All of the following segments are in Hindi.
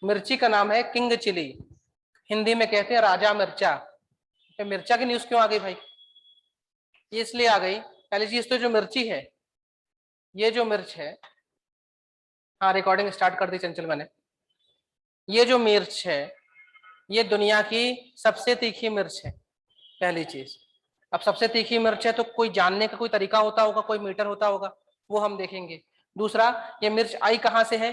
मिर्ची का नाम है किंग चिली, हिंदी में कहते हैं राजा मिर्चा। तो मिर्चा की न्यूज क्यों आ गई भाई? ये इसलिए आ गई, पहली चीज तो जो मिर्ची है, ये जो मिर्च है, हाँ रिकॉर्डिंग स्टार्ट कर दी चंचल मैंने। ये जो मिर्च है, ये दुनिया की सबसे तीखी मिर्च है, पहली चीज। अब सबसे तीखी मिर्च है तो कोई जानने का कोई तरीका होता होगा, कोई मीटर होता होगा, वो हम देखेंगे। दूसरा, ये मिर्च आई कहाँ से है,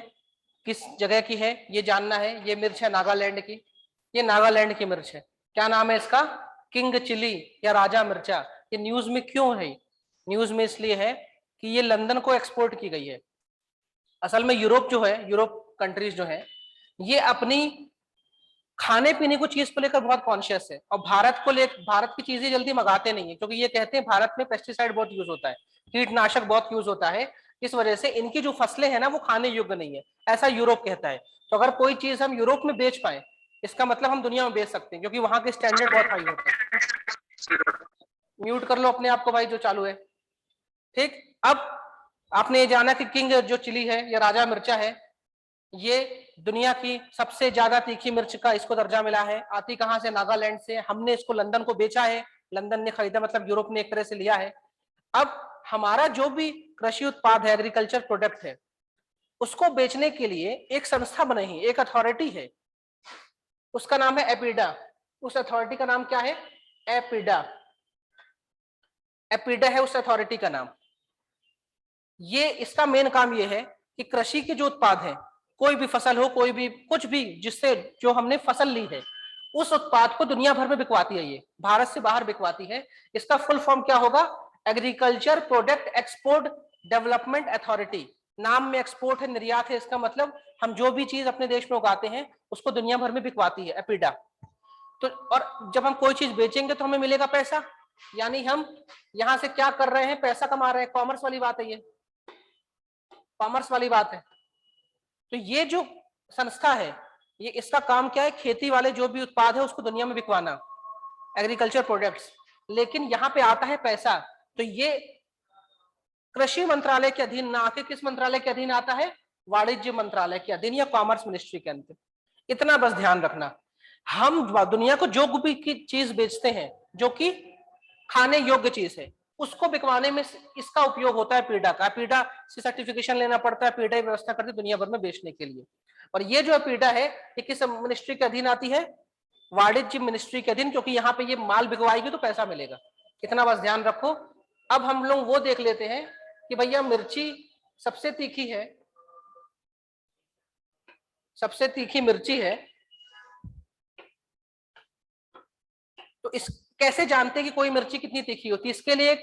किस जगह की है, ये जानना है। ये मिर्च है नागालैंड की, ये नागालैंड की मिर्च है। क्या नाम है इसका? किंग चिली या राजा मिर्चा। ये न्यूज में क्यों है? न्यूज में इसलिए है कि ये लंदन को एक्सपोर्ट की गई है। असल में यूरोप जो है, यूरोप कंट्रीज जो है, ये अपनी खाने पीने को चीज को लेकर बहुत कॉन्शियस है, और भारत को ले, भारत की चीजें जल्दी मंगाते नहीं है, क्योंकि ये कहते हैं भारत में पेस्टिसाइड बहुत यूज होता है, कीटनाशक बहुत यूज होता है, इस वजह से इनकी जो फसलें हैं ना वो खाने योग्य नहीं है, ऐसा यूरोप कहता है। तो अगर कोई चीज हम यूरोप में बेच पाए, इसका मतलब हम दुनिया में बेच सकते हैं, क्योंकि वहां के स्टैंडर्ड बहुत हाई होता है। म्यूट कर लो अपने आप को भाई जो चालू है। ठीक, अब आपने ये जाना कि किंग जो चिली है या राजा मिर्चा है, ये दुनिया की सबसे ज्यादा तीखी मिर्च का इसको दर्जा मिला है। आती कहां से? नागालैंड से। हमने इसको लंदन को बेचा है, लंदन ने खरीदा, मतलब यूरोप ने एक तरह से लिया है। अब हमारा जो भी कृषि उत्पाद है, एग्रीकल्चर प्रोडक्ट है, उसको बेचने के लिए एक संस्था बनी है, एक अथॉरिटी है, उसका नाम है एपीडा। उस अथॉरिटी का नाम क्या है? एपीडा। एपीडा है उस अथॉरिटी का नाम। ये इसका मेन काम ये है कि कृषि के जो उत्पाद हैं, कोई भी फसल हो, कोई भी कुछ भी, जिससे जो हमने फसल ली है, उस उत्पाद को दुनिया भर में बिकवाती है, ये भारत से बाहर बिकवाती है। इसका फुल फॉर्म क्या होगा? Agriculture product export development authority. नाम में एक्सपोर्ट है, निर्यात है, इसका मतलब हम जो भी चीज अपने देश में उगाते हैं उसको दुनिया भर में बिकवाती है एपीडा। तो और जब हम कोई चीज बेचेंगे तो हमें मिलेगा पैसा, यानी हम यहां से क्या कर रहे हैं? पैसा कमा रहे हैं। कॉमर्स वाली बात है, ये कॉमर्स वाली बात है। तो ये जो संस्था है, ये इसका काम क्या है? खेती वाले जो भी उत्पाद है उसको दुनिया में बिकवाना, एग्रीकल्चर प्रोडक्ट्स। लेकिन यहाँ पे आता है पैसा, तो ये कृषि मंत्रालय के अधीन ना आके किस मंत्रालय के अधीन आता है? वाणिज्य मंत्रालय के अधीन या कॉमर्स मिनिस्ट्री के अंदर। इतना बस ध्यान रखना। हम दुनिया को जो भी की चीज बेचते हैं जो कि खाने योग्य चीज है, उसको बिकवाने में इसका उपयोग होता है पीडा का। पीडा से सर्टिफिकेशन लेना पड़ता है, पीडा व्यवस्था करती है दुनिया भर में बेचने के लिए। और ये जो पीडा है, ये किस मिनिस्ट्री के अधीन आती है? वाणिज्य मिनिस्ट्री के अधीन, क्योंकि यहाँ पे ये माल बिकवाएगी तो पैसा मिलेगा। इतना बस ध्यान रखो। अब हम लोग वो देख लेते हैं कि भैया मिर्ची सबसे तीखी है, सबसे तीखी मिर्ची है, तो इस कैसे जानते हैं कि कोई मिर्ची कितनी तीखी होती है? इसके लिए एक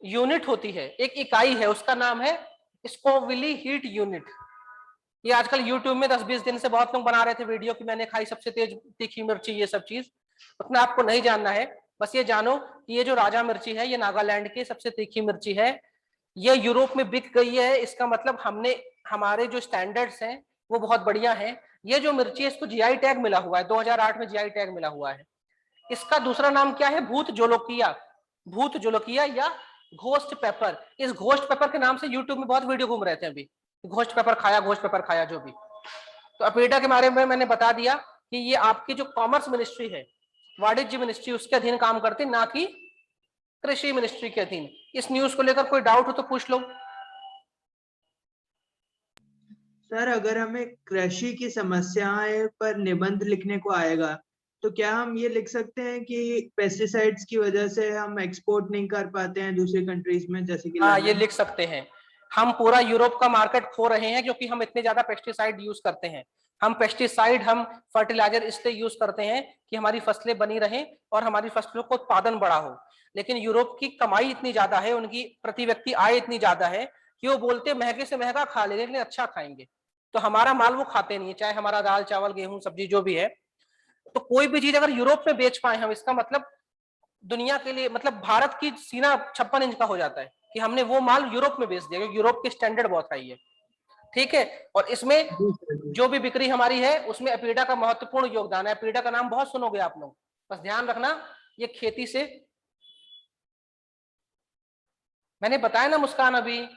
यूनिट होती है, एक इकाई है, उसका नाम है स्कोविली हीट यूनिट। ये आजकल यूट्यूब में 10-20 दिन से बहुत लोग बना रहे थे वीडियो कि मैंने खाई सबसे तेज तीखी मिर्ची, ये सब चीज उतना आपको नहीं जानना है। बस ये जानो कि ये जो राजा मिर्ची है, ये नागालैंड की सबसे तीखी मिर्ची है। ये यूरोप में बिक गई है, इसका मतलब हमने, हमारे जो स्टैंडर्ड्स हैं वो बहुत बढ़िया है। ये जो मिर्ची है इसको जीआई टैग मिला हुआ है, 2008 में जीआई टैग मिला हुआ है। इसका दूसरा नाम क्या है? भूत जोलोकिया। भूत जोलोकिया या घोस्ट पेपर। इस घोस्ट पेपर के नाम से यूट्यूब में बहुत वीडियो घूम रहे थे अभी, घोस्ट पेपर खाया, घोस्ट पेपर खाया, जो भी। तो अपेडा के बारे में मैंने बता दिया कि ये आपकी जो कॉमर्स मिनिस्ट्री है, वाणिज्य मिनिस्ट्री, उसके अधीन काम करती, ना कि कृषि मिनिस्ट्री के अधीन। इस न्यूज को लेकर कोई डाउट हो तो पूछ लो। सर, अगर हमें कृषि की समस्याएं पर निबंध लिखने को आएगा तो क्या हम ये लिख सकते हैं कि पेस्टिसाइड्स की वजह से हम एक्सपोर्ट नहीं कर पाते हैं दूसरी कंट्रीज में, जैसे कि हाँ, ये लंदन? लिख सकते हैं। हम पूरा यूरोप का मार्केट खो रहे हैं क्योंकि हम इतने ज्यादा पेस्टिसाइड यूज करते हैं। हम पेस्टिसाइड, हम फर्टिलाइजर इसलिए यूज करते हैं कि हमारी फसलें बनी रहें और हमारी फसलों को उत्पादन बढ़ा हो। लेकिन यूरोप की कमाई इतनी ज्यादा है, उनकी प्रति व्यक्ति आय इतनी ज्यादा है कि वो बोलते महंगे से महंगा खा लेंगे लेकिन अच्छा खाएंगे। तो हमारा माल वो खाते नहीं है, चाहे हमारा दाल चावल गेहूं सब्जी जो भी है। तो कोई भी चीज अगर यूरोप में बेच पाए हम, इसका मतलब दुनिया के लिए, मतलब भारत की सीना 56 इंच का हो जाता है कि हमने वो माल यूरोप में बेच दिया, क्योंकि यूरोप के स्टैंडर्ड बहुत हाई है। ठीक है, और इसमें जी सर, जी। जो भी बिक्री हमारी है उसमें अपीडा का महत्वपूर्ण योगदान है। अपीडा का नाम बहुत सुनोगे आप लोग, बस ध्यान रखना। ये खेती से, मैंने बताया ना मुस्कान अभी,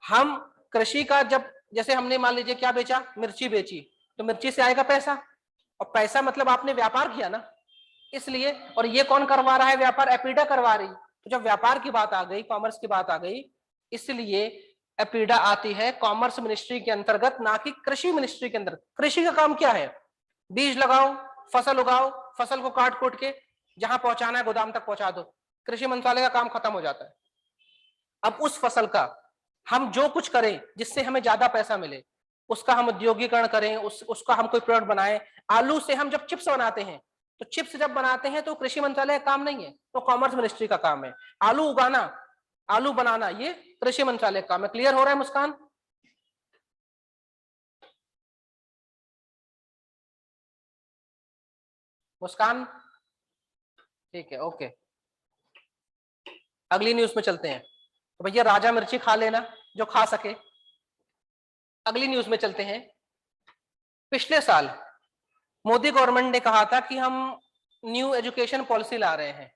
हम कृषि का जब, जैसे हमने मान लीजिए क्या बेचा, मिर्ची बेची, तो मिर्ची से आएगा पैसा, और पैसा मतलब आपने व्यापार किया ना, इसलिए। और ये कौन करवा रहा है व्यापार? एपीडा करवा रही। तो जब व्यापार की बात आ गई, कॉमर्स की बात आ गई, इसलिए एपीडा आती है कॉमर्स मिनिस्ट्री के अंतर्गत, ना कि कृषि मिनिस्ट्री के अंदर। कृषि का काम क्या है? बीज लगाओ, फसल उगाओ, फसल को काट कूट के जहां पहुंचाना है गोदाम तक पहुंचा दो। कृषि मंत्रालय का काम खत्म हो जाता है। अब उस फसल का हम जो कुछ करें जिससे हमें ज्यादा पैसा मिले, उसका हम उद्योगीकरण करें, उसका हम कोई प्रोडक्ट बनाएं। आलू से हम जब चिप्स बनाते हैं, तो चिप्स जब बनाते हैं तो कृषि मंत्रालय का काम नहीं है, तो कॉमर्स मिनिस्ट्री का काम है। आलू उगाना, आलू बनाना, ये कृषि मंत्रालय का काम है। क्लियर हो रहा है मुस्कान? मुस्कान ठीक है, ओके। अगली न्यूज में चलते हैं। तो भैया राजा मिर्ची खा लेना जो खा सके। अगली न्यूज में चलते हैं। पिछले साल मोदी गवर्नमेंट ने कहा था कि हम न्यू एजुकेशन पॉलिसी ला रहे हैं,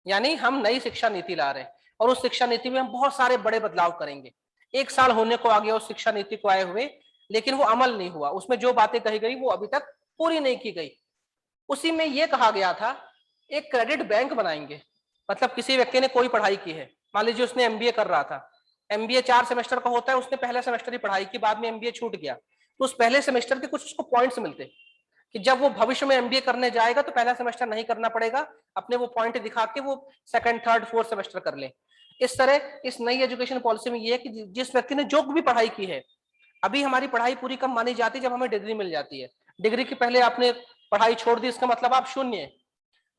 यानी हम नई शिक्षा नीति ला रहे हैं, और उस शिक्षा नीति में हम बहुत सारे बड़े बदलाव करेंगे। 1 साल होने को आ गया उस शिक्षा नीति को आए हुए, लेकिन वो अमल नहीं हुआ। उसमें जो बातें कही गई वो अभी तक पूरी नहीं की गई। उसी में ये कहा गया था एक क्रेडिट बैंक बनाएंगे। मतलब किसी व्यक्ति ने कोई पढ़ाई की है, मान लीजिए उसने एमबीए कर रहा था, एमबीए 4 सेमेस्टर का होता है, उसने पहला सेमेस्टर ही पढ़ाई की, बाद में एमबीए छूट गया, तो उस पहले सेमेस्टर के कुछ उसको पॉइंट्स मिलते कि जब वो भविष्य में एमबीए करने जाएगा तो पहला सेमेस्टर नहीं करना पड़ेगा, अपने वो पॉइंट दिखा के वो सेकंड, थर्ड, फोर्थ सेमेस्टर कर ले। इस तरह इस नई एजुकेशन पॉलिसी में ये है कि जिस व्यक्ति ने जो भी पढ़ाई की है, अभी हमारी पढ़ाई पूरी कब मानी जाती है? जब हमें डिग्री मिल जाती है। डिग्री के पहले आपने पढ़ाई छोड़ दी, इसका मतलब आप शून्य है।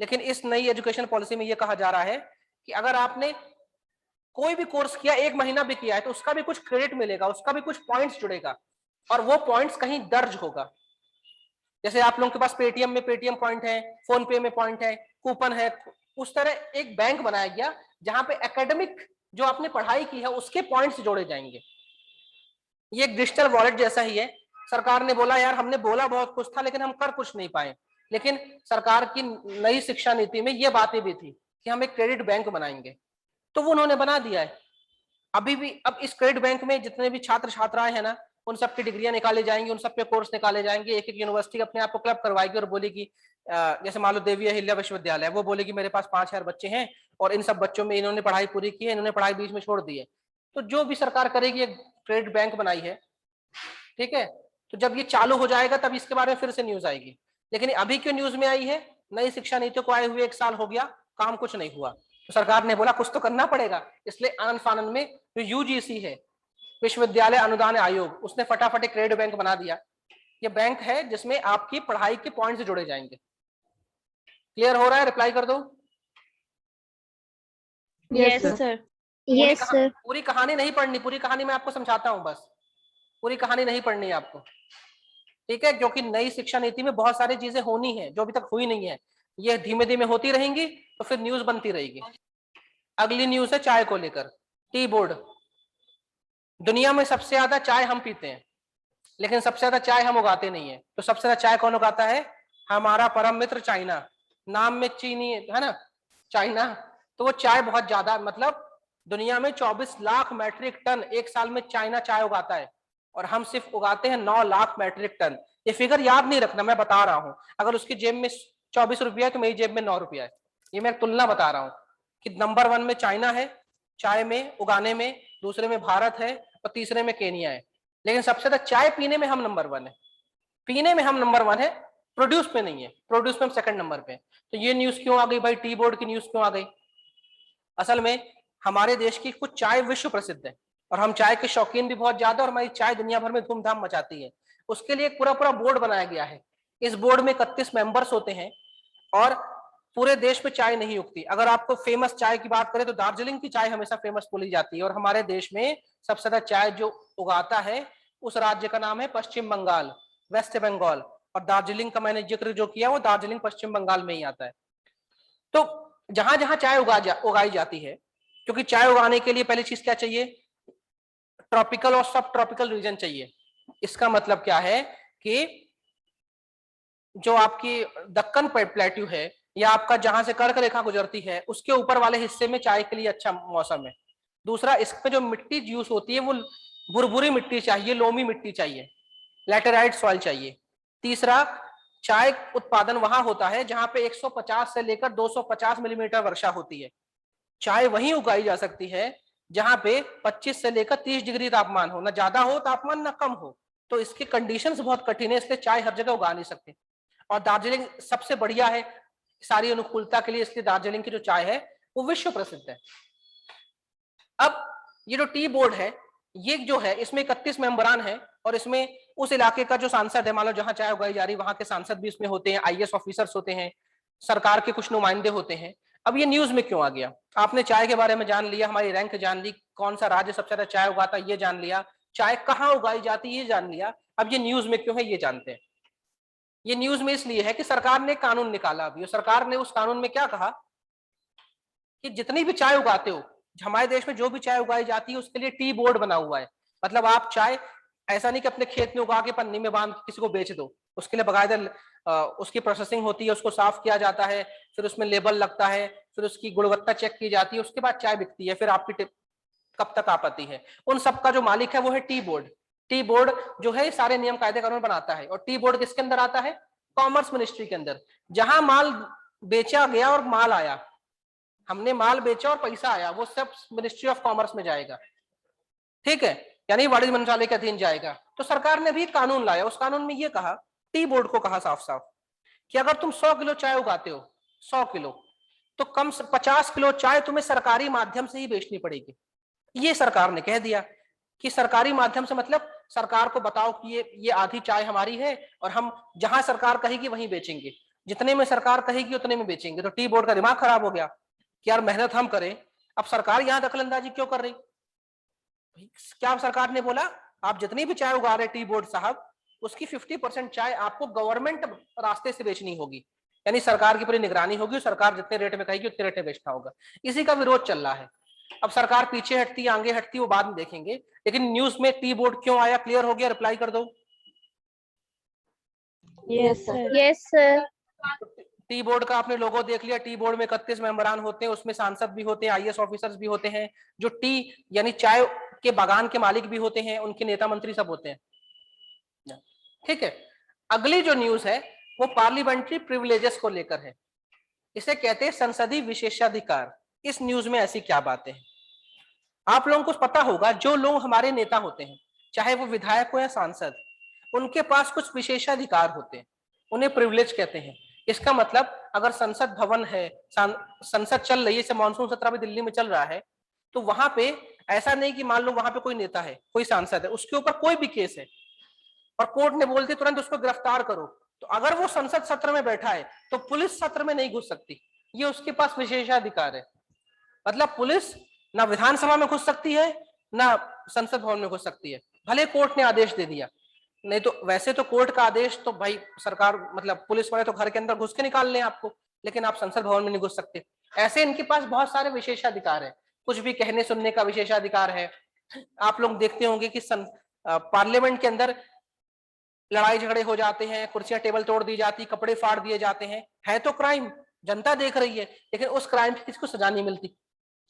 लेकिन इस नई एजुकेशन पॉलिसी में यह कहा जा रहा है कि अगर आपने कोई भी कोर्स किया, 1 महीना भी किया है, तो उसका भी कुछ क्रेडिट मिलेगा, उसका भी कुछ पॉइंट्स जुड़ेगा, और वो पॉइंट्स कहीं दर्ज होगा। जैसे आप लोगों के पास पेटीएम में पेटीएम पॉइंट है, फोन पे में पॉइंट है, कूपन है, उस तरह एक बैंक बनाया गया जहां पे एकेडमिक जो आपने पढ़ाई की है उसके पॉइंट्स जोड़े जाएंगे। ये एक डिजिटल वॉलेट जैसा ही है। सरकार ने बोला यार हमने बोला बहुत कुछ था लेकिन हम कर कुछ नहीं पाए, लेकिन सरकार की नई शिक्षा नीति में ये बातें भी थी कि हम एक क्रेडिट बैंक बनाएंगे, तो वो उन्होंने बना दिया है। अभी भी अब इस क्रेडिट बैंक में जितने भी छात्र छात्राएं हैं ना, उन सबकी डिग्रियां निकाले जाएंगी, उन सब पे कोर्स निकाले जाएंगे। एक एक यूनिवर्सिटी अपने आप को क्लब करवाएगी और बोलेगी, जैसे मान लो देवी अहिल्या विश्वविद्यालय, वो बोलेगी मेरे पास 5000 बच्चे हैं और इन सब बच्चों में इन्होंने पढ़ाई पूरी की है, इन्होंने पढ़ाई बीच में छोड़ दी है। तो जो भी सरकार करेगी, एक क्रेडिट बैंक बनाई है, ठीक है। तो जब ये चालू हो जाएगा तब इसके बारे में फिर से न्यूज आएगी। लेकिन अभी क्यों न्यूज में आई है? नई शिक्षा नीति को आए हुए 1 साल हो गया, काम कुछ नहीं हुआ, तो सरकार ने बोला कुछ तो करना पड़ेगा। इसलिए आनन फानन में जो यूजीसी है, विश्वविद्यालय अनुदान आयोग, उसने फटाफट एक क्रेडिट बैंक बना दिया। ये बैंक है जिसमें आपकी पढ़ाई के पॉइंट्स जुड़े जाएंगे। क्लियर हो रहा है? रिप्लाई कर दो। Yes sir. Yes sir. पूरी कहानी नहीं पढ़नी, पूरी कहानी मैं आपको समझाता हूं, बस पूरी कहानी नहीं पढ़नी है आपको, ठीक है। क्योंकि नई शिक्षा नीति में बहुत सारी चीजें होनी है जो अभी तक हुई नहीं है, ये धीमे धीमे होती रहेंगी, तो फिर न्यूज बनती रहेगी। अगली न्यूज है चाय को लेकर। टी बोर्ड, दुनिया में सबसे ज्यादा चाय हम पीते हैं, लेकिन सबसे ज्यादा चाय हम उगाते नहीं है। तो सबसे ज्यादा चाय कौन उगाता है? हमारा परम मित्र चाइना। नाम में चीनी है ना, चाइना। तो वो चाय बहुत ज्यादा, मतलब दुनिया में 24 लाख मैट्रिक टन 1 साल में चाइना चाय उगाता है, और हम सिर्फ उगाते हैं 9 लाख मैट्रिक टन। ये फिगर याद नहीं रखना, मैं बता रहा हूं। अगर उसकी जेब में 24 रुपया है तो मेरी जेब में 9 रुपया है। ये मैं तुलना बता रहा हूँ कि नंबर 1 में चाइना है चाय में उगाने में, दूसरे में भारत है, और तीसरे में केनिया है। लेकिन सबसे ज्यादा चाय पीने में हम नंबर 1 है। पीने में हम नंबर 1 है, प्रोड्यूस में नहीं है। प्रोड्यूस में हम सेकंड नंबर पे। तो ये न्यूज क्यों आ गई भाई? टी बोर्ड की न्यूज क्यों आ गई? असल में हमारे देश की कुछ चाय विश्व प्रसिद्ध है, और हम चाय के शौकीन भी बहुत ज्यादा, और हमारी चाय दुनिया भर में धूमधाम मचाती है। उसके लिए एक पूरा पूरा बोर्ड बनाया गया है। इस बोर्ड में 31 मेंबर्स होते हैं, और पूरे देश में चाय नहीं उगती। अगर आपको फेमस चाय की बात करें तो दार्जिलिंग की चाय हमेशा फेमस बोली जाती है, और हमारे देश में सबसे ज्यादा चाय जो उगाता है उस राज्य का नाम है पश्चिम बंगाल, वेस्ट बंगाल। और दार्जिलिंग का मैंने जिक्र जो किया वो दार्जिलिंग पश्चिम बंगाल में ही आता है। तो जहां जहां चाय उगाई जाती है, क्योंकि चाय उगाने के लिए पहली चीज क्या चाहिए? ट्रॉपिकल और सब ट्रॉपिकल रीजन चाहिए। इसका मतलब क्या है कि जो आपकी दक्कन प्लेट्यू है, या आपका जहां से कर्क रेखा गुजरती है, उसके ऊपर वाले हिस्से में चाय के लिए अच्छा मौसम है। दूसरा, इसमें जो मिट्टी यूज होती है वो बुरबुरी मिट्टी चाहिए, लोमी मिट्टी चाहिए, लैटेराइट सॉइल चाहिए। तीसरा, चाय उत्पादन वहां होता है जहां पे 150 से लेकर 250 मिलीमीटर वर्षा होती है। चाय वहीं उगाई जा सकती है जहां पे 25 से लेकर 30 डिग्री तापमान हो, ना ज्यादा हो तापमान ना कम हो। तो इसके कंडीशंस बहुत कठिन है, इसलिए चाय हर जगह उगा नहीं सकते। और दार्जिलिंग सबसे बढ़िया है सारी अनुकूलता के लिए, इसलिए दार्जिलिंग की जो चाय है वो विश्व प्रसिद्ध है। अब ये जो टी बोर्ड है, ये जो है इसमें 31 मेंबरान है, और इसमें उस इलाके का जो सांसद है, मान लो जहां चाय उगाई जा रही वहां के सांसद भी इसमें होते हैं, आईएएस ऑफिसर्स होते हैं, सरकार के कुछ नुमाइंदे होते हैं। अब ये न्यूज में क्यों आ गया? आपने चाय के बारे में जान लिया, हमारी रैंक जान ली, कौन सा राज्य सबसे ज्यादा चाय उगाता है ये जान लिया, चाय कहाँ उगाई जाती है ये जान लिया। अब ये न्यूज में क्यों है ये जानते हैं। ये न्यूज में इसलिए है कि सरकार ने कानून निकाला अभी, और सरकार ने उस कानून में क्या कहा कि जितनी भी चाय उगाते हो, हमारे देश में जो भी चाय उगाई जाती है उसके लिए टी बोर्ड बना हुआ है। मतलब आप चाय ऐसा नहीं कि अपने खेत में उगा के पन्नी में बांध किसी को बेच दो, उसके लिए बाकायदा उसकी प्रोसेसिंग होती है, उसको साफ किया जाता है, फिर उसमें लेबल लगता है, फिर उसकी गुणवत्ता चेक की जाती है, उसके बाद चाय बिकती है, फिर आपकी कब तक आ पाती है। उन सबका जो मालिक है वो है टी बोर्ड। टी बोर्ड जो है सारे नियम कायदे कानून बनाता है, और टी बोर्ड किसके अंदर आता है? कॉमर्स मिनिस्ट्री के अंदर। जहां माल बेचा गया और माल आया, हमने माल बेचा और पैसा आया, वो सब मिनिस्ट्री ऑफ कॉमर्स में जाएगा, ठीक है, यानी वाणिज्य मंत्रालय के अधीन जाएगा। तो सरकार ने भी कानून लाया, उस कानून में ये कहा, टी बोर्ड को कहा साफ साफ कि अगर तुम 100 किलो चाय उगाते हो, 100 किलो, तो कम से 50 किलो चाय तुम्हें सरकारी माध्यम से ही बेचनी पड़ेगी। ये सरकार ने कह दिया कि सरकारी माध्यम से मतलब सरकार को बताओ कि ये आधी चाय हमारी है, और हम जहां सरकार कहेगी वहीं बेचेंगे, जितने में सरकार कहेगी उतने में बेचेंगे। तो टी बोर्ड का दिमाग खराब हो गया कि यार मेहनत हम करें, अब सरकार यहां दखलंदाजी क्यों कर रही? क्या सरकार ने बोला, आप जितनी भी चाय उगा रहे टी बोर्ड साहब, उसकी 50% चाय आपको गवर्नमेंट रास्ते से बेचनी होगी, यानी सरकार की पूरी निगरानी होगी, सरकार जितने रेट में कहेगी उतने रेट में बेचना होगा। इसी का विरोध चल रहा है। अब सरकार पीछे हटती आगे हटती वो बाद में देखेंगे, लेकिन न्यूज में टी बोर्ड क्यों आया क्लियर हो गया? रिप्लाई कर दो। Yes sir. टी बोर्ड का आपने लोगो देख लिया, टी बोर्ड में 31 मेंबरान होते हैं, उसमें सांसद भी होते हैं, आईएएस ऑफिसर्स भी होते हैं, जो टी यानी चाय के बागान के मालिक भी होते हैं, उनके नेता मंत्री सब होते हैं, ठीक है। अगली जो न्यूज है वो पार्लियामेंट्री प्रिविलेजेस को लेकर है, इसे कहते हैं संसदीय विशेषाधिकार। इस न्यूज में ऐसी क्या बातें हैं? आप लोगों को पता होगा, जो लोग हमारे नेता होते हैं, चाहे वो विधायक हो या सांसद, उनके पास कुछ विशेषाधिकार होते हैं, उन्हें प्रिविलेज कहते हैं। इसका मतलब अगर संसद भवन है, संसद चल रही है, जैसे मानसून सत्र भी दिल्ली में चल रहा है, तो वहां पे ऐसा नहीं कि मान लो वहां पे कोई नेता है, कोई सांसद है, उसके ऊपर कोई भी केस है और कोर्ट ने बोलती तुरंत उसको गिरफ्तार करो, तो अगर वो संसद सत्र में बैठा है तो पुलिस सत्र में नहीं घुस सकती, ये उसके पास विशेषाधिकार है। मतलब पुलिस ना विधानसभा में घुस सकती है ना संसद भवन में घुस सकती है, भले कोर्ट ने आदेश दे दिया। नहीं तो वैसे तो कोर्ट का आदेश तो भाई सरकार मतलब पुलिस वाले तो घर के अंदर घुस के निकाल लें आपको, लेकिन आप संसद भवन में नहीं घुस सकते। ऐसे इनके पास बहुत सारे विशेषाधिकार है, कुछ भी कहने सुनने का विशेषाधिकार है। आप लोग देखते होंगे कि पार्लियामेंट के अंदर लड़ाई झगड़े हो जाते हैं, कुर्सियां टेबल तोड़ दी जाती, कपड़े फाड़ दिए जाते हैं, है तो क्राइम, जनता देख रही है, लेकिन उस क्राइम की किसी को सजा नहीं मिलती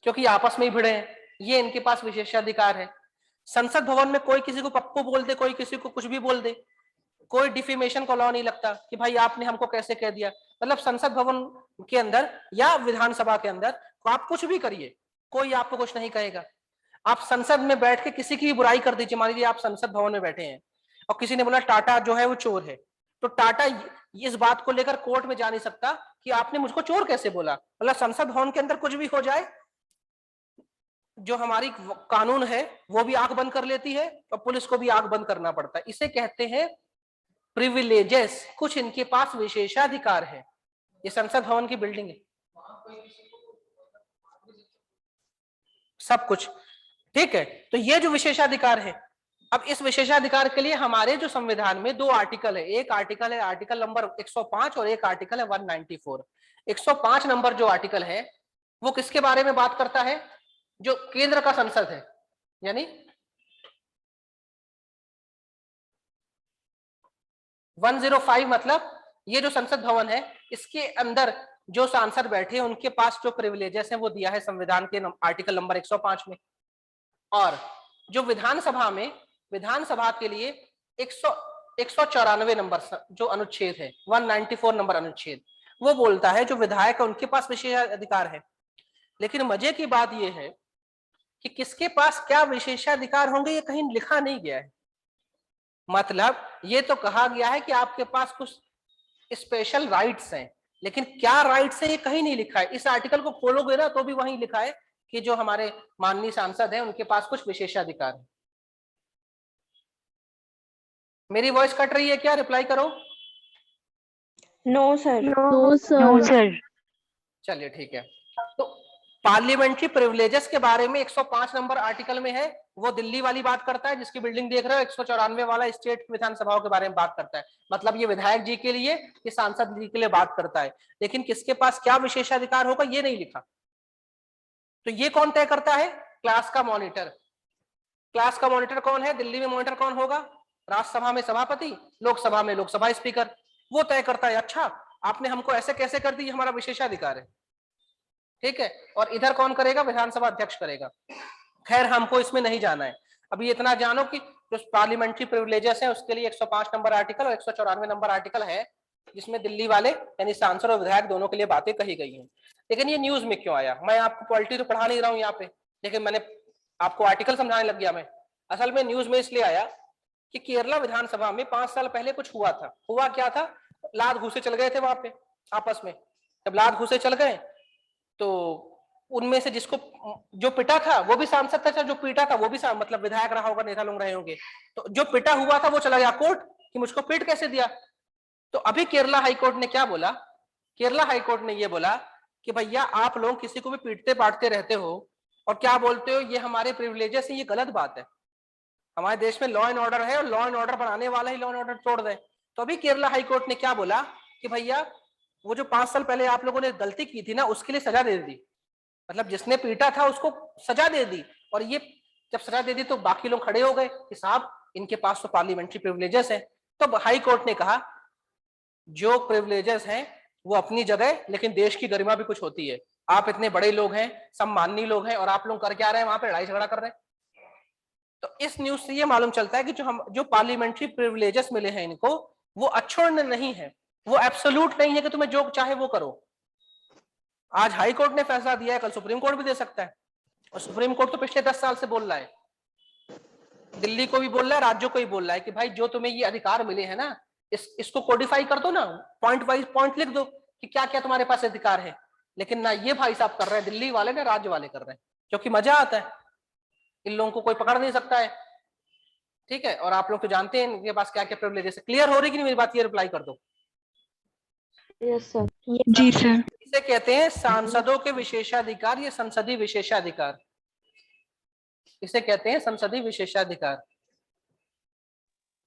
क्योंकि आपस में ही भिड़े हैं। ये इनके पास विशेषाधिकार है। संसद भवन में कोई किसी को पप्पू बोल दे, कोई किसी को कुछ भी बोल दे, कोई डिफेमेशन का लॉ नहीं लगता कि भाई आपने हमको कैसे कह दिया। मतलब संसद भवन के अंदर या विधानसभा के अंदर आप कुछ भी करिए, कोई आपको कुछ नहीं कहेगा। आप संसद में बैठ के किसी की बुराई कर दीजिए, मान लीजिए आप संसद भवन में बैठे हैं और किसी ने बोला टाटा जो है वो चोर है, तो टाटा इस बात को लेकर कोर्ट में जा नहीं सकता कि आपने मुझको चोर कैसे बोला। मतलब संसद भवन के अंदर कुछ भी हो जाए, जो हमारी कानून है वो भी आंख बंद कर लेती है और पुलिस को भी आंख बंद करना पड़ता है। इसे कहते हैं प्रिविलेजेस, कुछ इनके पास विशेषाधिकार है। ये संसद भवन की बिल्डिंग है, सब कुछ ठीक है। तो ये जो विशेषाधिकार है, अब इस विशेषाधिकार के लिए हमारे जो संविधान में दो आर्टिकल है, एक आर्टिकल है आर्टिकल नंबर 105 और एक आर्टिकल है 194। 105 नंबर जो आर्टिकल है वो किसके बारे में बात करता है? जो केंद्र का संसद है, यानी 105 मतलब ये जो संसद भवन है इसके अंदर जो सांसद बैठे हैं उनके पास जो प्रिविलेजेस है वो दिया है संविधान के आर्टिकल नंबर 105 में। और जो विधानसभा में, विधानसभा के लिए 194 नंबर जो अनुच्छेद है, 194 नंबर अनुच्छेद, वो बोलता है जो विधायक है उनके पास विशेषाधिकार है। लेकिन मजे की बात यह है कि किसके पास क्या विशेषाधिकार होंगे ये कहीं लिखा नहीं गया है। मतलब ये तो कहा गया है कि आपके पास कुछ स्पेशल राइट्स हैं, लेकिन क्या राइट्स हैं ये कहीं नहीं लिखा है। इस आर्टिकल को खोलोगे ना तो भी वहीं लिखा है कि जो हमारे माननीय सांसद हैं उनके पास कुछ विशेषाधिकार है। मेरी वॉइस कट रही है क्या? रिप्लाई करो। No sir. No sir. चलिए ठीक है। तो पार्लियामेंट्री प्रिविलेजेस के बारे में 105 नंबर आर्टिकल में है, वो दिल्ली वाली बात करता है जिसकी बिल्डिंग देख रहे हो। 194 वाला स्टेट विधानसभाओं के बारे में बात करता है, मतलब ये विधायक जी के लिए, ये सांसद जी के लिए बात करता है। लेकिन किसके पास क्या विशेषाधिकार होगा ये नहीं लिखा। तो ये कौन तय करता है? क्लास का मॉनिटर। क्लास का मॉनिटर कौन है? दिल्ली में मॉनिटर कौन होगा? राज्यसभा में सभापति, लोकसभा में लोकसभा स्पीकर, वो तय करता है। अच्छा, आपने हमको ऐसे कैसे कर दी, हमारा विशेषाधिकार है, ठीक है। और इधर कौन करेगा? विधानसभा अध्यक्ष करेगा। खैर हमको इसमें नहीं जाना है। अभी इतना जानो कि जो पार्लियामेंट्री प्रिविलेजेस है उसके लिए 105 नंबर आर्टिकल और 194 नंबर आर्टिकल है, जिसमें दिल्ली वाले यानी सांसद और विधायक दोनों के लिए बातें कही गई हैं। लेकिन ये न्यूज में क्यों आया? मैं आपको पॉलिटी तो पढ़ा नहीं रहा हूँ यहाँ पे, लेकिन मैंने आपको आर्टिकल समझाने लग गया। मैं असल में न्यूज में इसलिए आया कि केरला विधानसभा में 5 साल पहले कुछ हुआ था। हुआ क्या था? लात घूसे चल गए थे वहां पे आपस में। जब लात घूसे चल गए तो उनमें से जिसको जो पिटा था वो भी सांसद था, जो पीटा था वो भी मतलब विधायक रहा होगा, नेता लोग रहे होंगे। तो जो पिटा हुआ था वो चला गया कोर्ट कि मुझको पीट कैसे दिया। तो अभी केरला हाईकोर्ट ने क्या बोला? केरला हाईकोर्ट ने ये बोला कि भैया आप लोग किसी को भी पीटते पाटते रहते हो और क्या बोलते हो ये हमारे प्रिविलेजेस है, ये गलत बात है। हमारे देश में लॉ एंड ऑर्डर है और लॉ एंड ऑर्डर बनाने वाला ही लॉ एंड ऑर्डर तोड़ दे। तो अभी केरला हाईकोर्ट ने क्या बोला कि भैया वो जो 5 साल पहले आप लोगों ने गलती की थी ना उसके लिए सजा दे दी, मतलब जिसने पीटा था उसको सजा दे दी। और ये जब सजा दे दी तो बाकी लोग खड़े हो गए कि साहब इनके पास तो पार्लियामेंट्री प्रिविलेजेस है। तो हाई कोर्ट ने कहा जो प्रिविलेजेस हैं वो अपनी जगह, लेकिन देश की गरिमा भी कुछ होती है। आप इतने बड़े लोग हैं, सम्माननीय लोग हैं, और आप लोग कर क्या रहे हैं वहां पे? लड़ाई झगड़ा कर रहे हैं। तो इस न्यूज से ये मालूम चलता है कि जो पार्लियामेंट्री प्रिविलेजेस मिले हैं इनको, वो अक्षुण्ण नहीं है, वो एब्सोल्यूट नहीं है कि तुम्हें जो चाहे वो करो। आज हाई कोर्ट ने फैसला दिया है, कल सुप्रीम कोर्ट भी दे सकता है। और सुप्रीम कोर्ट तो पिछले 10 साल से बोल रहा है, दिल्ली को भी बोल रहा है, राज्यों को भी बोल रहा है कि भाई जो तुम्हें ये अधिकार मिले हैं ना, इसको कोडिफाई कर दो ना, पॉइंट वाइज पॉइंट लिख दो कि क्या क्या तुम्हारे पास अधिकार है। लेकिन ना ये भाई साहब कर रहे हैं दिल्ली वाले, ना राज्य वाले कर रहे हैं, क्योंकि मजा आता है, इन लोगों को कोई पकड़ नहीं सकता है, ठीक है। और आप लोग तो जानते हैं इनके पास क्या क्या प्रिविलेजेस है। क्लियर हो रही कि नहीं मेरी बात? ये रिप्लाई कर दो। Yes sir. जी सर। इसे कहते हैं सांसदों के विशेषाधिकार, ये संसदीय विशेषाधिकार, इसे कहते हैं संसदीय विशेषाधिकार।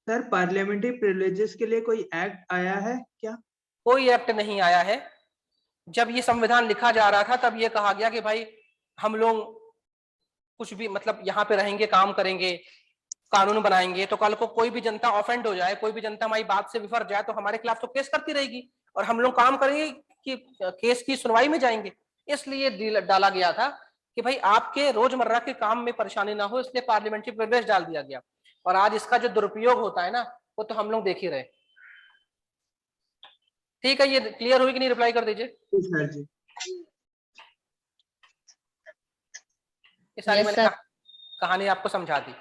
सर पार्लियामेंट्री प्रिविलेजेस के लिए कोई एक्ट आया है क्या? कोई एक्ट नहीं आया है। जब ये संविधान लिखा जा रहा था तब ये कहा गया कि भाई हम लोग कुछ भी मतलब यहाँ पे रहेंगे, काम करेंगे, कानून बनाएंगे, तो कल को कोई भी जनता ऑफेंड हो जाए, कोई भी जनता हमारी बात से विफर जाए तो हमारे खिलाफ तो केस करती रहेगी, और हम लोग काम करेंगे कि केस की सुनवाई में जाएंगे। इसलिए डाला गया था कि भाई आपके रोजमर्रा के काम में परेशानी ना हो, इसलिए पार्लियामेंट्री प्रिविलेज डाल दिया गया। और आज इसका जो दुरुपयोग होता है ना, वो तो हम लोग देख ही रहे। ठीक है, ये क्लियर हुई कि नहीं? रिप्लाई कर दीजिए। सर जी। ये सारी Yes, मैंने sir. कहानी आपको समझा दी।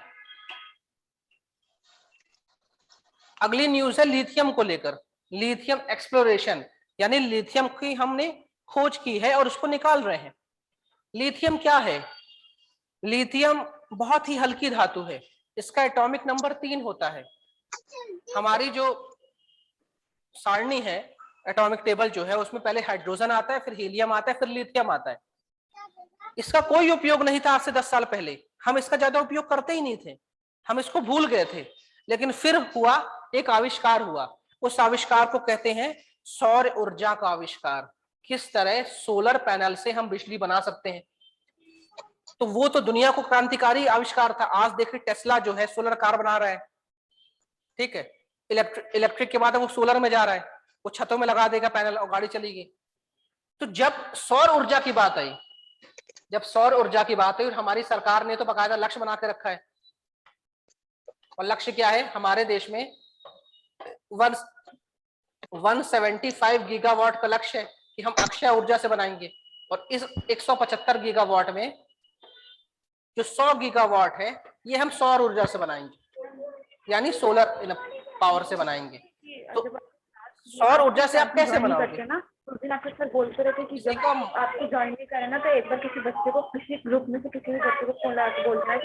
अगली न्यूज है लिथियम को लेकर, लिथियम एक्सप्लोरेशन, यानी लिथियम की हमने खोज की है और उसको निकाल रहे हैं। लिथियम क्या है? लिथियम बहुत ही हल्की धातु है, इसका एटॉमिक नंबर 3 होता है। हमारी जो सारणी है, एटॉमिक टेबल जो है, उसमें पहले हाइड्रोजन आता है, फिर हीलियम आता है, फिर लिथियम आता है। इसका कोई उपयोग नहीं था आज से 10 साल पहले, हम इसका ज्यादा उपयोग करते ही नहीं थे, हम इसको भूल गए थे। लेकिन फिर हुआ, एक आविष्कार हुआ, उस आविष्कार को कहते हैं सौर ऊर्जा का आविष्कार। किस तरह सोलर पैनल से हम बिजली बना सकते हैं, तो वो तो दुनिया को क्रांतिकारी आविष्कार था। आज देखिए टेस्ला जो है सोलर कार बना रहा है, ठीक है, इलेक्ट्रिक के बाद वो सोलर में जा रहा है, वो छतों में लगा देगा पैनल और गाड़ी चलेगी। तो जब सौर ऊर्जा की बात आई, जब सौर ऊर्जा की बात हुई, हमारी सरकार ने तो बाकायदा लक्ष्य बना के रखा है। और लक्ष्य क्या है? हमारे देश में 175 गीगावाट का लक्ष्य है कि हम अक्षय ऊर्जा से बनाएंगे, और इस 175 गीगावाट में जो 100 गीगावाट है ये हम सौर ऊर्जा से बनाएंगे, यानी सोलर पावर से बनाएंगे। तो सौर ऊर्जा से आप कैसे बनाओगे ना? उस दिन आपके सर बोलते रहते कि जब आपको ज्वाइन नहीं करा ना तो एक बार किसी बच्चे को, किसी ग्रुप में से किसी भी बच्चे को फोन लगा के बोलना है।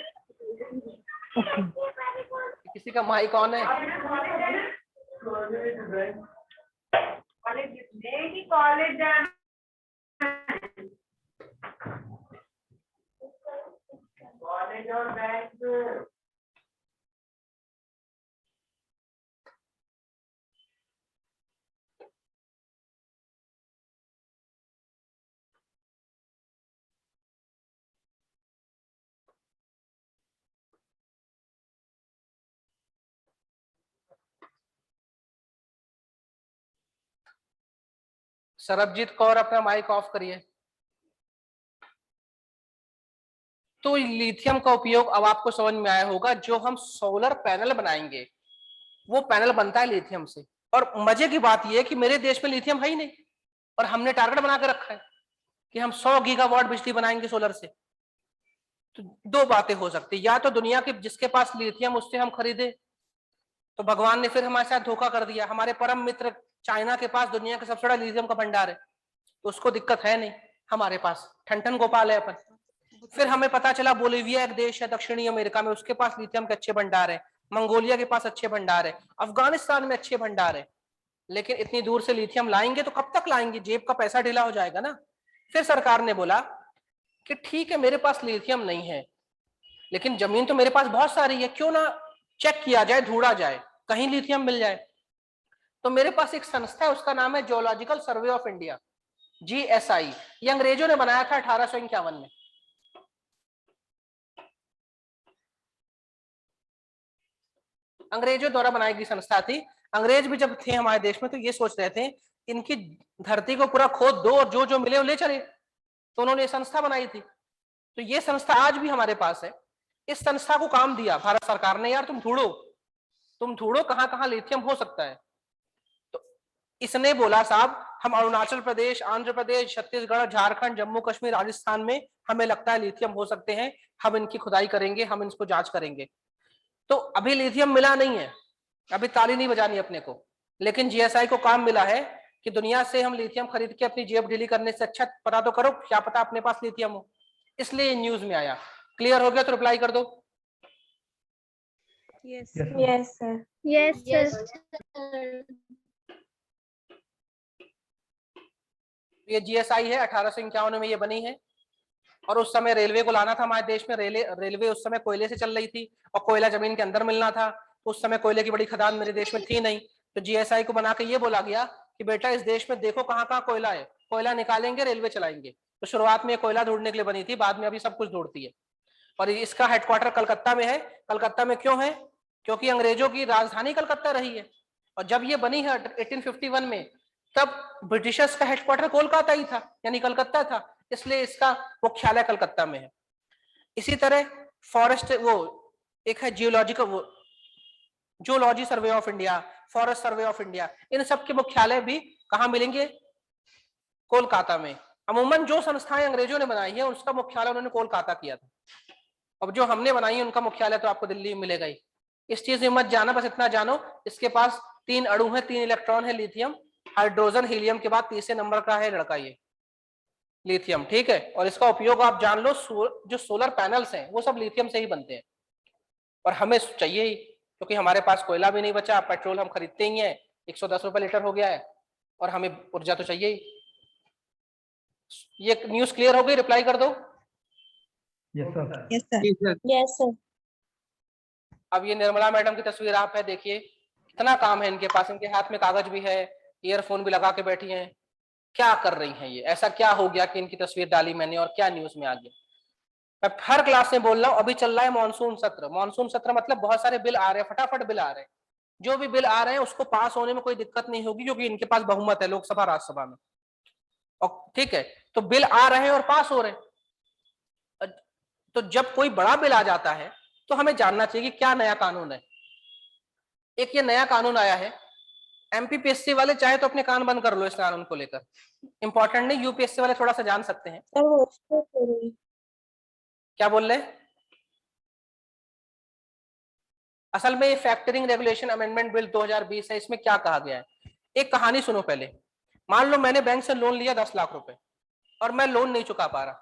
किसी का माइक ऑन है? कॉलेज और बैंक सरबजीत कौर अपना माइक ऑफ करिए। तो लिथियम का उपयोग अब आपको समझ में आया होगा, जो हम सोलर पैनल बनाएंगे वो पैनल बनता है लिथियम से। और मजे की बात यह है कि मेरे देश में लिथियम है ही नहीं, और हमने टारगेट बना के रखा है कि हम 100 गीगावाट बिजली बनाएंगे सोलर से। तो दो बातें हो सकती, या तो दुनिया के जिसके पास लिथियम उससे हम खरीदे, तो भगवान ने फिर हमारे साथ धोखा कर दिया। हमारे परम मित्र चाइना के पास दुनिया का सबसे बड़ा लिथियम का भंडार है, तो उसको दिक्कत है नहीं, हमारे पास ठन गोपाल है अपन। फिर हमें पता चला बोलीविया एक देश है दक्षिणी अमेरिका में, उसके पास लिथियम के अच्छे भंडार है, मंगोलिया के पास अच्छे भंडार है, अफगानिस्तान में अच्छे भंडार है। लेकिन इतनी दूर से लिथियम लाएंगे तो कब तक लाएंगे? जेब का पैसा ढीला हो जाएगा ना। फिर सरकार ने बोला कि ठीक है मेरे पास लिथियम नहीं है, लेकिन जमीन तो मेरे पास बहुत सारी है, क्यों ना चेक किया जाए, ढूंढा जाए, कहीं लिथियम मिल जाए। तो मेरे पास एक संस्था है, उसका नाम है geological survey of India, GSI। ये अंग्रेजों ने बनाया था 1851 में। अंग्रेजों द्वारा बनाई गई संस्था थी। अंग्रेज भी जब थे हमारे देश में तो ये सोच रहे थे इनकी धरती को पूरा खोद दो और जो जो मिले वो ले चले, तो उन्होंने ये संस्था बनाई थी। तो ये संस्था आज भी हमारे पास है। इस संस्था को काम दिया भारत सरकार ने, यार तुम ढूंढो कहां कहां लिथियम हो सकता है। तो इसने बोला साहब हम अरुणाचल प्रदेश, आंध्र प्रदेश, छत्तीसगढ़, झारखंड, जम्मू कश्मीर, राजस्थान में हमें लगता है लिथियम हो सकते हैं, हम इनकी खुदाई करेंगे, हम इसको जांच करेंगे। तो अभी लिथियम मिला नहीं है, अभी ताली नहीं बजानी अपने को, लेकिन GSI को काम मिला है कि दुनिया से हम लिथियम खरीद के अपनी जेब ढीली करने से अच्छा पता तो करो, क्या पता अपने पास लिथियम हो। इसलिए न्यूज में आया। क्लियर हो गया तो रिप्लाई कर दो। Yes sir. Yes sir. ये GSI है, 1851 में ये बनी है। और उस समय रेलवे को लाना था हमारे देश में। रेलवे उस समय कोयले से चल रही थी और कोयला जमीन के अंदर मिलना था, तो उस समय कोयले की बड़ी खदान मेरे देश में थी नहीं। तो GSI को बना के ये बोला गया कि बेटा इस देश में देखो कहाँ कहाँ कोयला है, कोयला निकालेंगे, रेलवे चलाएंगे। तो शुरुआत में कोयला ढूंढने के लिए बनी थी, बाद में अभी सब कुछ ढूंढती है। और इसका हेडक्वार्टर कलकत्ता में है। कलकत्ता में क्यों है? क्योंकि अंग्रेजों की राजधानी कलकत्ता रही है, और जब ये बनी है 1851 में, तब ब्रिटिशर्स का हेडक्वार्टर कोलकाता ही था, यानी कलकत्ता था, इसलिए इसका मुख्यालय कलकत्ता में है। इसी तरह फॉरेस्ट वो एक है geology survey of India, forest survey of India, इन सब के मुख्यालय भी कहाँ मिलेंगे? कोलकाता में। अमूमन जो संस्थाएं अंग्रेजों ने बनाई है उसका मुख्यालय उन्होंने कोलकाता किया था। अब जो हमने बनाई है उनका मुख्यालय तो आपको दिल्ली में मिलेगा ही। इस चीज में मत जाना, बस इतना जानो इसके पास 3 अणु है, 3 इलेक्ट्रॉन है, लिथियम, हाइड्रोजन, हीलियम के बाद तीसरे नंबर का है लड़का ये लिथियम, ठीक है। और इसका उपयोग आप जान लो, जो सोलर पैनल्स हैं वो सब लिथियम से ही बनते हैं, और हमें चाहिए ही, क्योंकि हमारे पास कोयला भी नहीं बचा, पेट्रोल हम खरीदते ही हैं, 110 रुपए लीटर हो गया है, और हमें ऊर्जा तो चाहिए ही। ये न्यूज क्लियर हो गई? रिप्लाई कर दो। Yes sir. Yes sir. Yes sir. अब ये निर्मला मैडम की तस्वीर आप है, देखिए कितना काम है इनके पास, इनके हाथ में कागज भी है, ईयरफोन भी लगा के बैठी हैं। क्या कर रही हैं ये? ऐसा क्या हो गया कि इनकी तस्वीर डाली मैंने और क्या न्यूज में आ गया? मैं हर क्लास में बोल रहा हूँ, अभी चल रहा है मानसून सत्र। मानसून सत्र मतलब बहुत सारे बिल आ रहे हैं, फटाफट बिल आ रहे हैं। जो भी बिल आ रहे हैं उसको पास होने में कोई दिक्कत नहीं होगी, क्योंकि इनके पास बहुमत है लोकसभा राज्यसभा में, और ठीक है, तो बिल आ रहे हैं और पास हो रहे हैं। तो जब कोई बड़ा बिल आ जाता है तो हमें जानना चाहिए कि क्या नया कानून है। एक ये नया कानून आया है एमपीपीएससी वाले चाहे तो अपने कान बंद कर लो इस कानून को लेकर, इंपॉर्टेंट नहीं, यूपीएससी वाले थोड़ा सा जान सकते हैं। क्या बोल रहे? असल में ये फैक्टरिंग रेगुलेशन अमेंडमेंट बिल 2020 है, इसमें क्या कहा गया है, एक कहानी सुनो पहले। मान लो मैंने बैंक से लोन लिया 10 लाख रुपए और मैं लोन नहीं चुका पा रहा,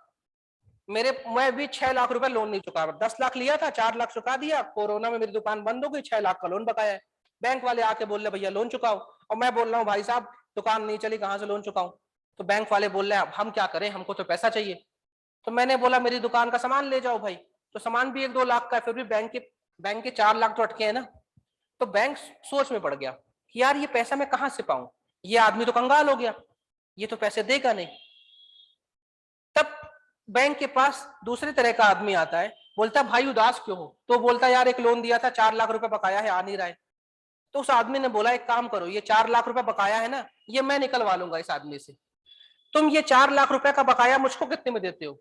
मैं भी 6 लाख रुपए लोन नहीं चुका पा रहा। 10 लाख लिया था, 4 लाख चुका दिया, कोरोना में मेरी दुकान बंद हो गई, 6 लाख का लोन बकाया है। बैंक वाले आके बोल रहे भैया लोन चुकाओ, और मैं बोल रहा हूँ भाई साहब दुकान नहीं चली, कहाँ से लोन चुकाऊं? तो बैंक वाले बोल रहे हैं अब हम क्या करें, हमको तो पैसा चाहिए। तो मैंने बोला मेरी दुकान का सामान ले जाओ भाई, तो सामान भी 1-2 लाख का है, फिर भी बैंक के 4 लाख तो अटके हैं ना। तो बैंक सोच में पड़ गया कि यार ये पैसा मैं कहां से पाऊं, ये आदमी तो कंगाल हो गया, ये तो पैसे देगा नहीं। तब बैंक के पास दूसरे तरह का आदमी आता है, बोलता भाई उदास क्यों हो? तो बोलता यार एक लोन दिया था 4 लाख रुपए बकाया है, आ नहीं रहा है। तो उस आदमी ने बोला एक काम करो, ये 4 लाख रुपए बकाया है ना, ये मैं निकलवा लूंगा इस आदमी से, तुम ये 4 लाख रुपए का बकाया मुझको कितने में देते हो?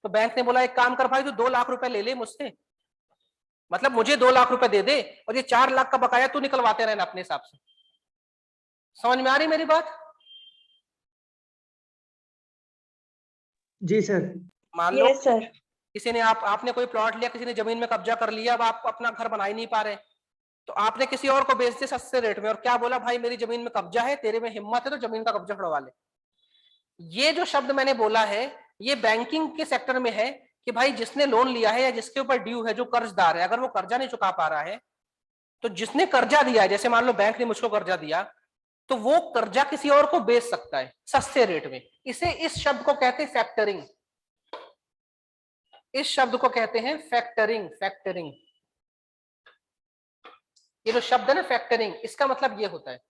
तो बैंक ने बोला एक काम कर भाई, तू 2 लाख रुपए ले ले मुझसे, मतलब मुझे 2 लाख रुपए दे दे और ये 4 लाख का बकाया तू निकलवाते रहना अपने हिसाब से। समझ में आ रही मेरी बात? जी सर। मान लो सर। किसी ने आपने कोई प्लॉट लिया, किसी ने जमीन में कब्जा कर लिया, अब आप अपना घर बना ही नहीं पा रहे, तो आपने किसी और को बेच दिया सस्ते रेट में, और क्या बोला भाई मेरी जमीन में कब्जा है, तेरे में हिम्मत है तो जमीन का कब्जा छुड़वा ले। ये जो शब्द मैंने बोला है ये बैंकिंग के सेक्टर में है कि भाई जिसने लोन लिया है या जिसके ऊपर ड्यू है, जो कर्जदार है, अगर वो कर्जा नहीं चुका पा रहा है, तो जिसने कर्जा दिया है, जैसे मान लो बैंक ने मुझको कर्जा दिया, तो वो कर्जा किसी और को बेच सकता है सस्ते रेट में। इस शब्द को कहते हैं फैक्टरिंग, इस शब्द को कहते हैं फैक्टरिंग। फैक्टरिंग, ये जो शब्द है ना फैक्टरिंग, इसका मतलब ये होता है,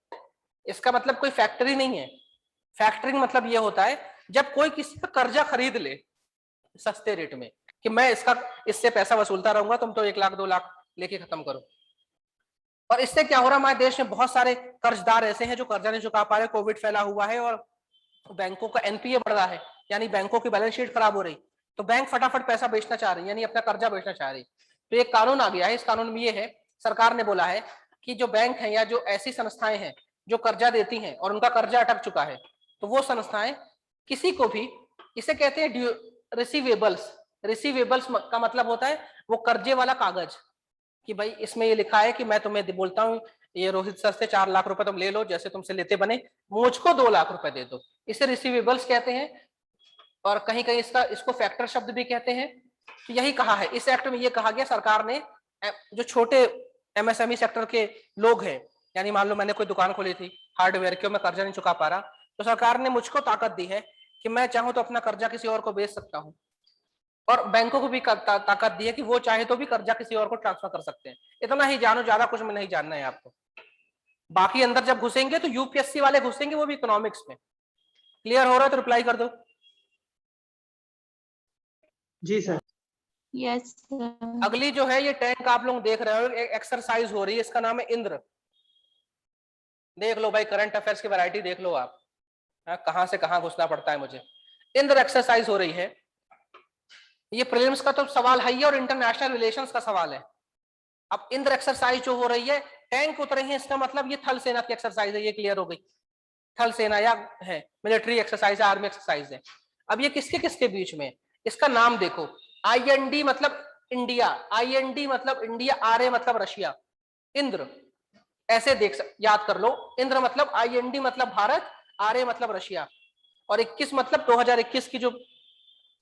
इसका मतलब कोई फैक्ट्री नहीं है। फैक्टरिंग मतलब ये होता है जब कोई किसी का कर्जा खरीद ले सस्ते रेट में, कि मैं इससे पैसा वसूलता रहूंगा, तुम तो 1 लाख 2 लाख लेके खत्म करो। और इससे क्या हो रहा है, हमारे देश में बहुत सारे कर्जदार ऐसे हैं जो कर्जा नहीं चुका पा रहे, कोविड फैला हुआ है और बैंकों का एनपीए बढ़ रहा है, यानी बैंकों की बैलेंस शीट खराब हो रही, तो बैंक फटाफट पैसा बेचना चाह रही, यानी अपना कर्जा बेचना चाह रही। तो एक कानून आ गया है, इस कानून में ये है, सरकार ने बोला है कि जो बैंक है या जो ऐसी संस्थाएं हैं जो कर्जा देती हैं और उनका कर्जा अटक चुका है, तो वो संस्थाएं किसी को भी, इसे कहते हैं रिसीवेबल्स। रिसीवेबल्स का मतलब होता है वो कर्जे वाला कागज, कि भाई इसमें ये लिखा है कि मैं तुम्हें बोलता हूँ ये रोहित सर से 4 लाख रुपए तुम ले लो, जैसे तुमसे लेते बने, मुझको 2 लाख रुपए दे दो, इसे रिसीवेबल्स कहते हैं। और कहीं कहीं इसको फैक्टर शब्द भी कहते हैं। तो यही कहा है इस एक्ट में, ये कहा गया सरकार ने, जो छोटे एमएसएमई सेक्टर के लोग हैं, यानी मान लो मैंने कोई दुकान खोली थी हार्डवेयर की, मैं कर्जा नहीं चुका पा रहा, तो सरकार ने मुझको ताकत दी है कि मैं चाहूं तो अपना कर्जा किसी और को बेच सकता हूं, और बैंकों को भी ताकत दी है कि वो चाहे तो भी कर्जा किसी और को ट्रांसफर कर सकते हैं। इतना ही जानो, ज्यादा कुछ में नहीं जानना है आपको। बाकी अंदर जब घुसेंगे तो यूपीएससी वाले घुसेंगे, वो भी इकोनॉमिक्स में। क्लियर हो रहा है तो रिप्लाई कर दो। जी सर। Yes sir. अगली जो है ये टैंक आप लोग देख रहे हो, एक एक्सरसाइज हो रही है, इसका नाम है इंद्र। देख लो भाई, करंट अफेयर्स की वैरायटी देख लो आप, कहां से कहां घुसना पड़ता है मुझे। इंद्र एक्सरसाइज हो रही है, ये प्रीलिम्स का तो सवाल है ही और इंटरनेशनल रिलेशंस का सवाल है। अब इंद्र एक्सरसाइज जो हो रही है, टैंक उतरे हैं, इसका मतलब ये थल सेना की एक्सरसाइज है, ये क्लियर हो गई। थल सेना या है मिलिट्री एक्सरसाइज, आर्मी एक्सरसाइज है। अब ये किसके किसके बीच में, इसका नाम देखो, IND मतलब इंडिया, IND मतलब इंडिया, RA मतलब रशिया, इंद्र, ऐसे याद कर लो। इंद्र मतलब IND मतलब भारत, RA मतलब रशिया, और 21 मतलब 2021 की जो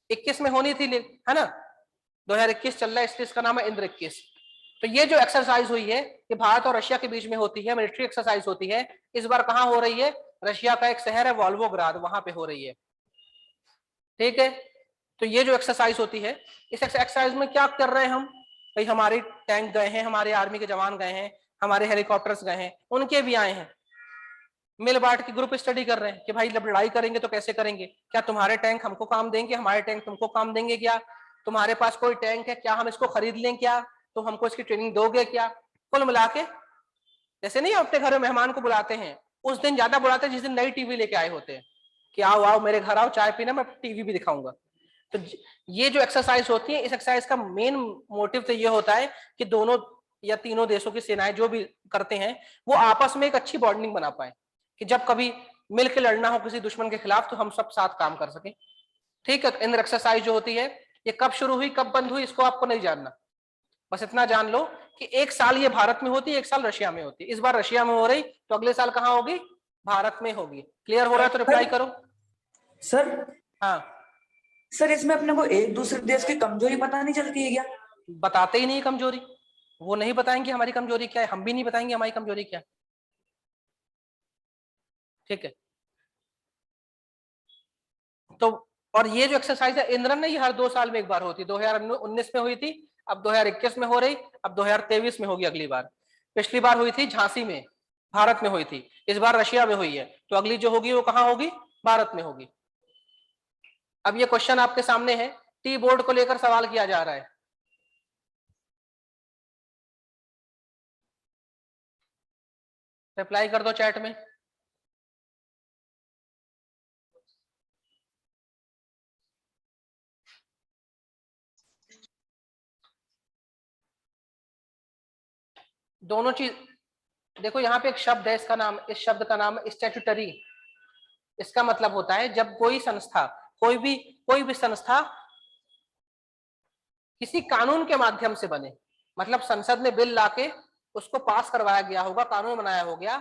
21 में होनी थी, है ना, 2021 चल रहा है, इसलिए इसका नाम है इंद्र 21। तो ये जो एक्सरसाइज हुई है ये भारत और रशिया के बीच में होती है, मिलिट्री एक्सरसाइज होती है। इस बार कहां हो रही है, रशिया का एक शहर है वोल्गोग्राद, वहां पे हो रही है, ठीक है। तो ये जो एक्सरसाइज होती है, इस एक्सरसाइज में क्या कर रहे हैं हम, भाई हमारे टैंक गए हैं, हमारे आर्मी के जवान गए हैं, हमारे हेलीकॉप्टर्स गए हैं, उनके भी आए हैं, मिल बांट के ग्रुप स्टडी कर रहे हैं कि भाई जब लड़ाई करेंगे तो कैसे करेंगे, क्या तुम्हारे टैंक हमको काम देंगे, हमारे टैंक तुमको काम देंगे, क्या तुम्हारे पास कोई टैंक है, क्या हम इसको खरीद लें, क्या तुम हमको इसकी ट्रेनिंग दोगे, क्या। कुल मिला के जैसे नहीं अपने घर में मेहमान को बुलाते हैं, उस दिन ज्यादा बुलाते हैं जिस दिन नई टीवी लेके आए होते हैं, कि आओ आओ मेरे घर आओ, चाय पीना, मैं टीवी भी दिखाऊंगा। तो ये जो एक्सरसाइज होती है, इस एक्सरसाइज का मेन मोटिव तो ये होता है कि दोनों या तीनों देशों की सेनाएं जो भी करते हैं वो आपस में एक अच्छी बॉन्डिंग बना पाए कि जब कभी मिलकर लड़ना हो किसी दुश्मन के खिलाफ तो हम सब साथ काम कर सके। ठीक है, इंद्र एक्सरसाइज जो होती है ये कब शुरू हुई कब बंद हुई इसको आपको नहीं जानना, बस इतना जान लो कि एक साल ये भारत में होती है, एक साल रशिया में होती है। इस बार रशिया में हो रही तो अगले साल कहाँ होगी, भारत में होगी। क्लियर हो रहा है तो रिप्लाई करो। सर हाँ सर, इसमें अपने को एक दूसरे देश की कमजोरी पता नहीं चलती है क्या? बताते ही नहीं कमजोरी, वो नहीं बताएंगे हमारी कमजोरी क्या है, हम भी नहीं बताएंगे हमारी कमजोरी क्या है। ठीक है, तो और ये जो एक्सरसाइज है इंद्रन ने ये हर 2 साल में एक बार होती, 2019 में हुई थी, अब 2021 में हो रही, अब 2023 में होगी अगली बार। पिछली बार हुई थी झांसी में, भारत में हुई थी, इस बार रशिया में हुई है, तो अगली जो होगी वो कहाँ होगी, भारत में होगी। अब ये क्वेश्चन आपके सामने है, टी बोर्ड को लेकर सवाल किया जा रहा है। रिप्लाई कर दो चैट में। दोनों चीज देखो, यहाँ पे एक शब्द है, इसका नाम, इस शब्द का नाम स्टैट्यूटरी। इसका मतलब होता है जब कोई संस्था, कोई भी संस्था किसी कानून के माध्यम से बने, मतलब संसद में बिल लाके उसको पास करवाया गया होगा, कानून बनाया हो गया,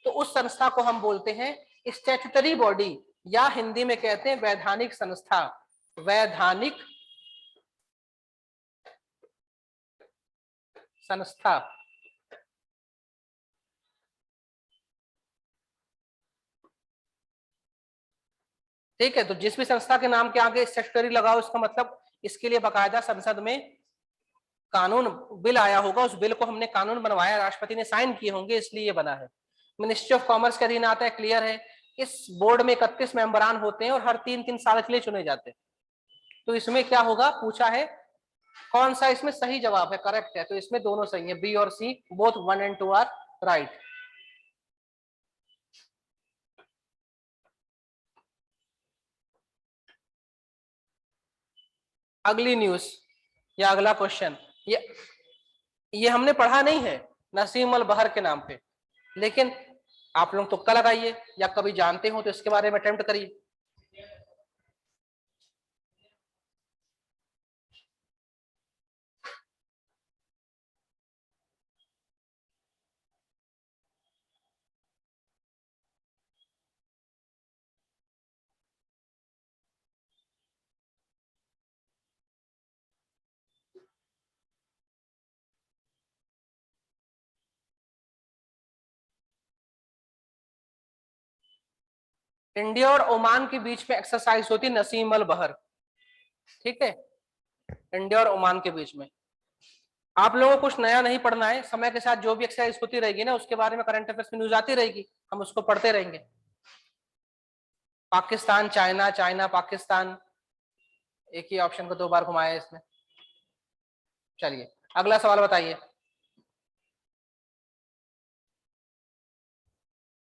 तो उस संस्था को हम बोलते हैं स्टैट्यूटरी बॉडी, या हिंदी में कहते हैं वैधानिक संस्था। वैधानिक संस्था। ठीक है, तो जिस भी संस्था के नाम के आगे स्टैट्यूटरी लगाओ, इसका मतलब इसके लिए बकायदा संसद में कानून बिल आया होगा, उस बिल को हमने कानून बनवाया, राष्ट्रपति ने साइन किए होंगे, इसलिए ये बना है। मिनिस्ट्री ऑफ कॉमर्स के अधीन आता है, क्लियर है। इस बोर्ड में 31 मेंबरान होते हैं और हर 3-3 साल के लिए चुने जाते हैं। तो इसमें क्या होगा, पूछा है कौन सा इसमें सही जवाब है, करेक्ट है, तो इसमें दोनों सही है, बी और सी, बोथ 1 and 2 आर राइट। अगली न्यूज या अगला क्वेश्चन, ये हमने पढ़ा नहीं है नसीम अल बहर के नाम पे, लेकिन आप लोग तुक्का लगाइए या कभी जानते हो तो इसके बारे में अटेम्प्ट करिए। इंडिया और ओमान के बीच में एक्सरसाइज होती नसीम अल बहर। ठीक है, इंडिया और ओमान के बीच में। आप लोगों को कुछ नया नहीं पढ़ना है, समय के साथ जो भी एक्सरसाइज होती रहेगी ना उसके बारे में करंट अफेयर्स में न्यूज आती रहेगी, हम उसको पढ़ते रहेंगे। पाकिस्तान चाइना, चाइना पाकिस्तान, एक ही ऑप्शन को 2 बार घुमाया इसमें। चलिए अगला सवाल बताइए।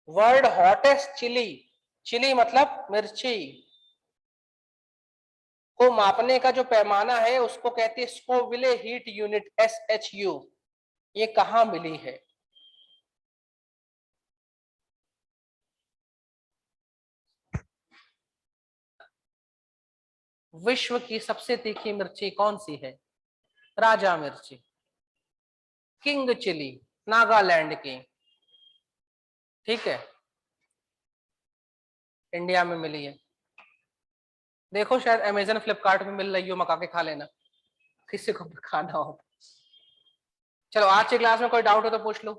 वर्ल्ड हॉटेस्ट चिली, चिली मतलब मिर्ची, को मापने का जो पैमाना है उसको कहते हैं स्कोविले हीट यूनिट, SHU। ये कहां मिली है? विश्व की सबसे तीखी मिर्ची कौन सी है? राजा मिर्ची, किंग चिली, नागालैंड की। ठीक है, इंडिया में मिली है। देखो शायद अमेजन फ्लिपकार्ट में मिल रही हो, मंगा के खा लेना किसी को भी खाना हो। चलो आज की क्लास में कोई डाउट हो तो पूछ लो।